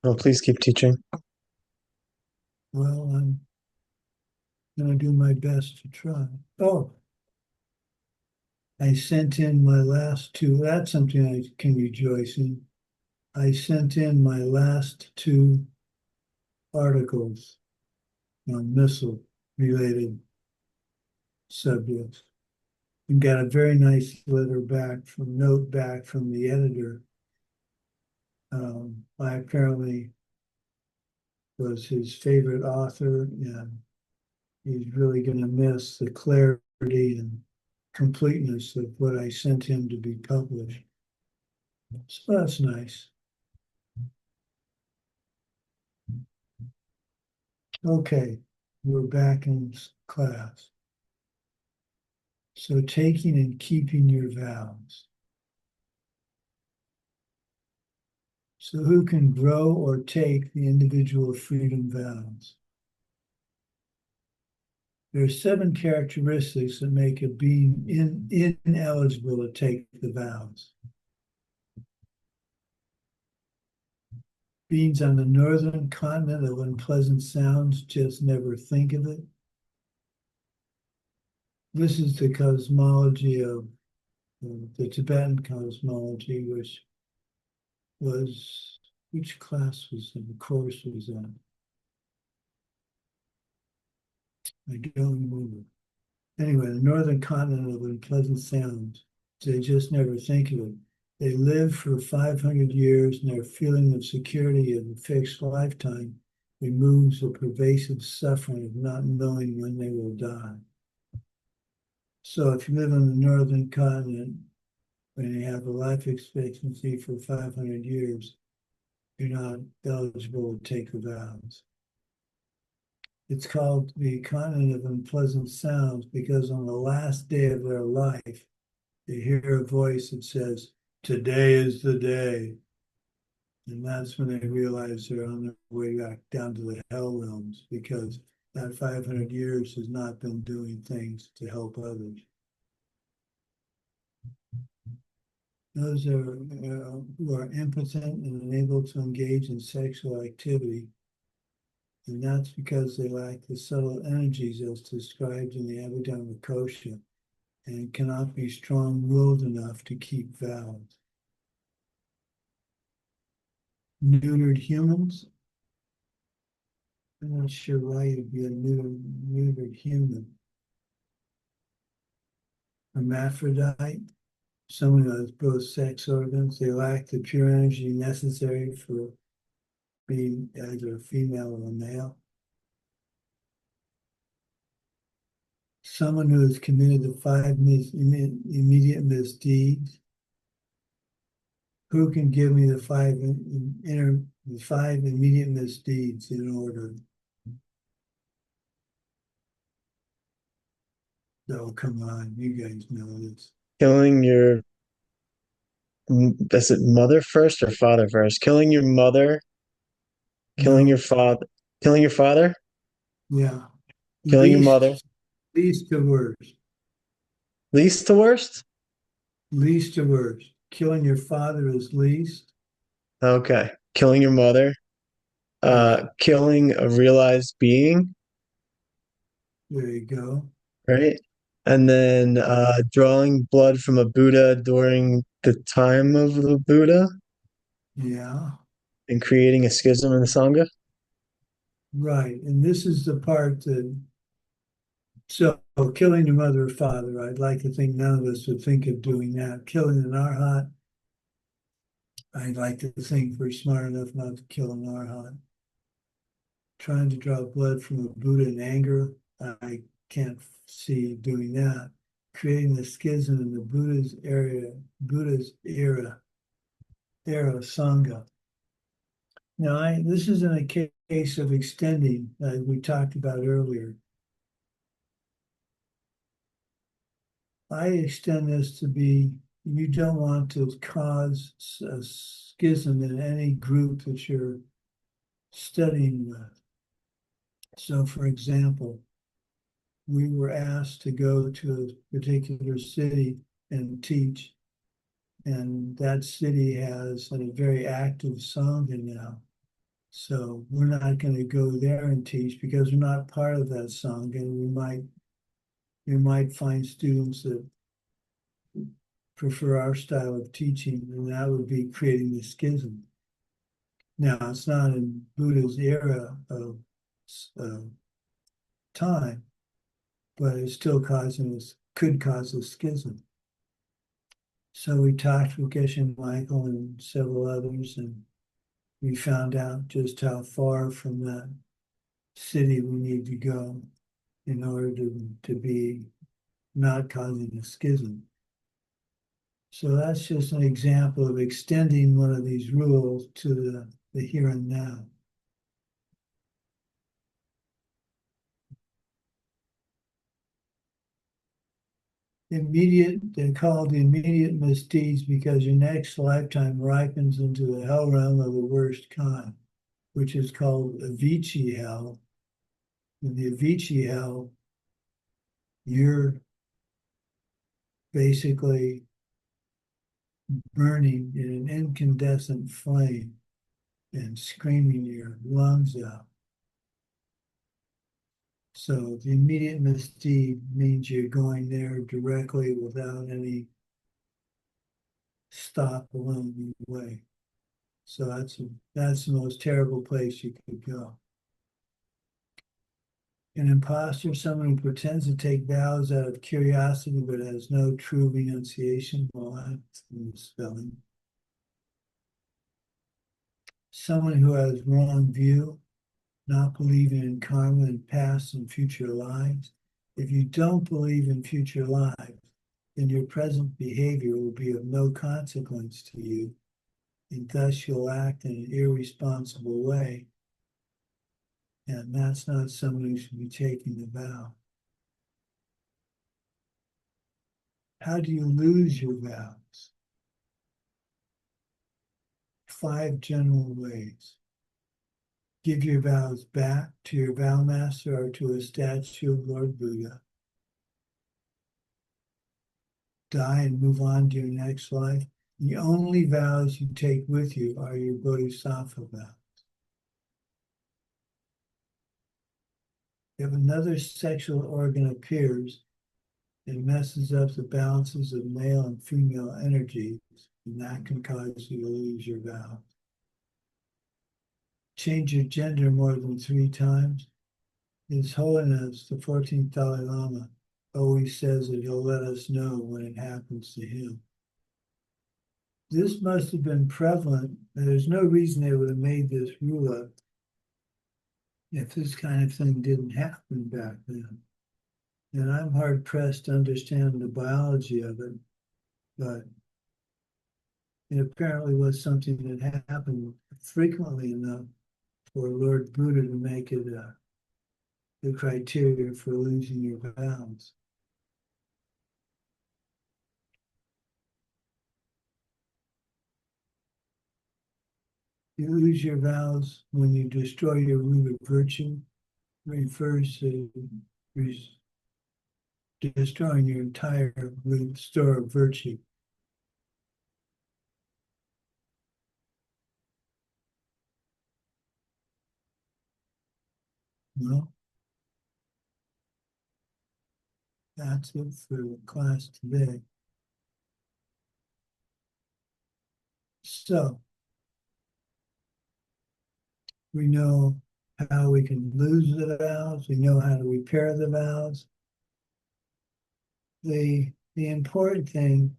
Oh, please keep teaching. Well, I'm going to do my best to try. Oh, I sent in my last two. That's something I can rejoice in. I sent in my last two articles on missile related subjects and got a very nice note back from the editor. I apparently was his favorite author, and he's really going to miss the clarity and completeness of what I sent him to be published. So that's nice. Okay, we're back in class. So taking and keeping your vows. So who can grow or take the individual freedom vows? There are 7 characteristics that make a being ineligible to take the vows. Beings on the northern continent of unpleasant sounds just never think of it. This is the cosmology of the Tibetan cosmology, which class was the course was on? I don't remember. Anyway, the northern continent of unpleasant sounds, they just never think of it. They live for 500 years, and their feeling of security of a fixed lifetime removes the pervasive suffering of not knowing when they will die. So if you live on the northern continent and you have a life expectancy for 500 years, you're not eligible to take the vows. It's called the continent of unpleasant sounds because on the last day of their life, they hear a voice that says, "Today is the day." And that's when they realize they're on their way back down to the hell realms because that 500 years has not been doing things to help others. Those who are impotent and unable to engage in sexual activity, and that's because they lack the subtle energies as described in the Abhidharmakosha and cannot be strong-willed enough to keep vows. Neutered humans, I'm not sure why you'd be a neutered human. Hermaphrodite, someone who has both sex organs, they lack the pure energy necessary for being either a female or a male. Someone who has committed the 5 immediate misdeeds. Who can give me the five immediate misdeeds in order? Oh, come on, you guys know this. Killing your, is it mother first or father first? Killing your mother, killing your No, father, killing your father, yeah, killing your mother. least to worst, Least to worst? least to worst. Killing your father is least. Okay. Killing your mother, Yeah, killing a realized being, there you go. right? And then drawing blood from a Buddha during the time of the Buddha Yeah, and creating a schism in the Sangha. right. And this is the part that, so killing your mother or father, I'd like to think none of us would think of doing that. Killing an arhat, I'd like to think we're smart enough not to kill an arhat. Trying to draw blood from a Buddha in anger, I can't see doing that. Creating a schism in the Buddha's era Sangha. Now, this is in a case of extending, as we talked about earlier. I extend this to be you don't want to cause a schism in any group that you're studying with. So, for example, we were asked to go to a particular city and teach, and that city has a very active Sangha now. So we're not going to go there and teach because we're not part of that sangha, and we might find students that prefer our style of teaching, and that would be creating the schism. Now, it's not in Buddha's era of uh, time, but it's still could cause a schism. So we talked with Geshe Michael and several others, and we found out just how far from that city we need to go in order to be not causing a schism. So that's just an example of extending one of these rules to the here and now. They're called the immediate misdeeds because your next lifetime ripens into the hell realm of the worst kind, which is called Avicii hell. In the Avicii hell, you're basically burning in an incandescent flame and screaming your lungs out. So the immediate misdeed means you're going there directly without any stop along the way. So that's the most terrible place you could go. An imposter, someone who pretends to take vows out of curiosity but has no true renunciation. Well, that's in the spelling. Someone who has wrong view, not believing in karma and past and future lives. If you don't believe in future lives, then your present behavior will be of no consequence to you, and thus you'll act in an irresponsible way. And that's not someone who should be taking the vow. How do you lose your vows? 5 general ways. Give your vows back to your vow master or to a statue of Lord Buddha. Die and move on to your next life. The only vows you take with you are your bodhisattva vows. If another sexual organ appears and messes up the balances of male and female energies, and that can cause you to lose your vows. Change your gender more than 3 times. His Holiness, the 14th Dalai Lama, always says that he'll let us know when it happens to him. This must have been prevalent. There's no reason they would have made this rule up if this kind of thing didn't happen back then. And I'm hard pressed to understand the biology of it, but it apparently was something that happened frequently enough for Lord Buddha to make it the criteria for losing your vows. You lose your vows when you destroy your root of virtue. Refers to destroying your entire root store of virtue. Well, that's it for the class today. So, we know how we can lose the vows. We know how to repair the vows. The important thing,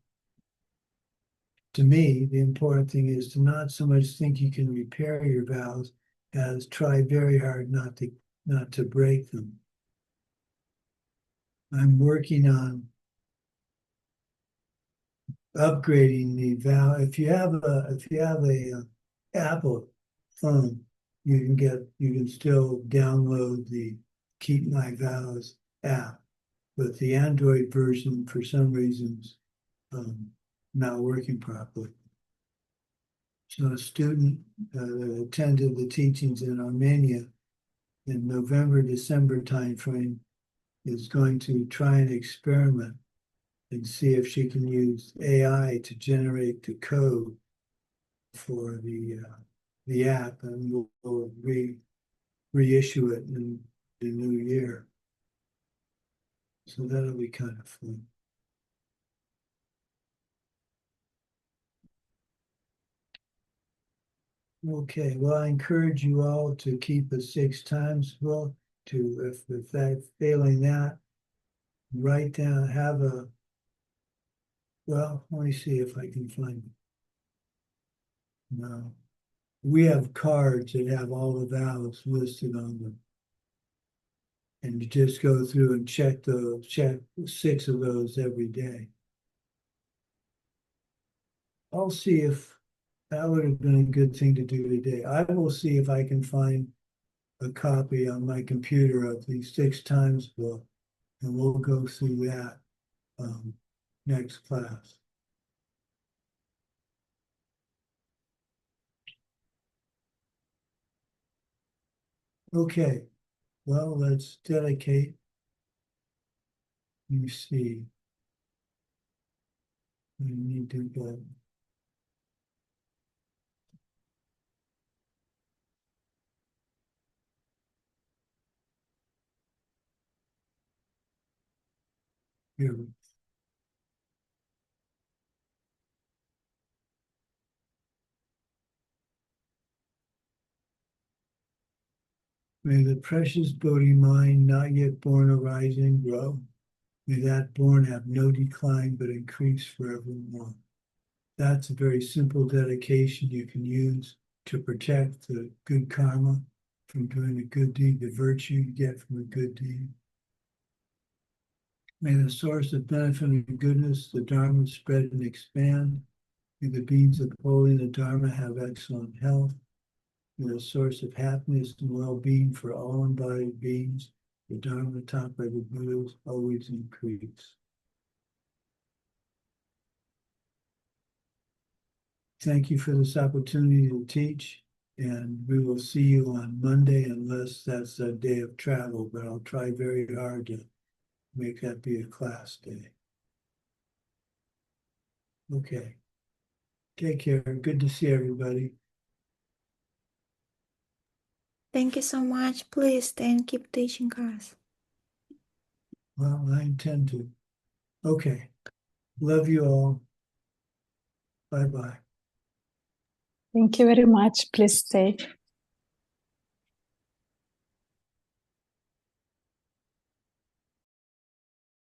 to me, the important thing is to not so much think you can repair your vows as try very hard not to break them. I'm working on upgrading the vow. If you have a Apple phone, you can still download the Keep My Vows app, but the Android version, for some reasons, not working properly. So a student attended the teachings in Armenia in November, December timeframe is going to try an experiment and see if she can use AI to generate the code for the the app, and we'll reissue it in the new year. So that'll be kind of fun. Okay, well, I encourage you all to keep it 6 times. Well, if that failing that, write down, have a, well, let me see if I can find it. No, we have cards that have all the vows listed on them. And you just go through and check 6 of those every day. I'll see if that would have been a good thing to do today. I will see if I can find a copy on my computer of the 6 times book, and we'll go through that next class. Okay, well, let's dedicate. Let me see. We need to go. Here. May the precious Bodhi mind not yet born arising grow. May that born have no decline but increase forevermore. That's a very simple dedication you can use to protect the good karma from doing a good deed, the virtue you get from a good deed. May the source of benefit and goodness, the Dharma, spread and expand. May the beings upholding the Dharma have excellent health. May the source of happiness and well-being for all embodied beings, the Dharma taught by the Buddhas, always increase. Thank you for this opportunity to teach, and we will see you on Monday unless that's a day of travel, but I'll try very hard to make that be a class day. Okay. Take care. Good to see everybody. Thank you so much. Please stay and keep teaching us. Well, I intend to. Okay. Love you all. Bye-bye. Thank you very much. Please stay.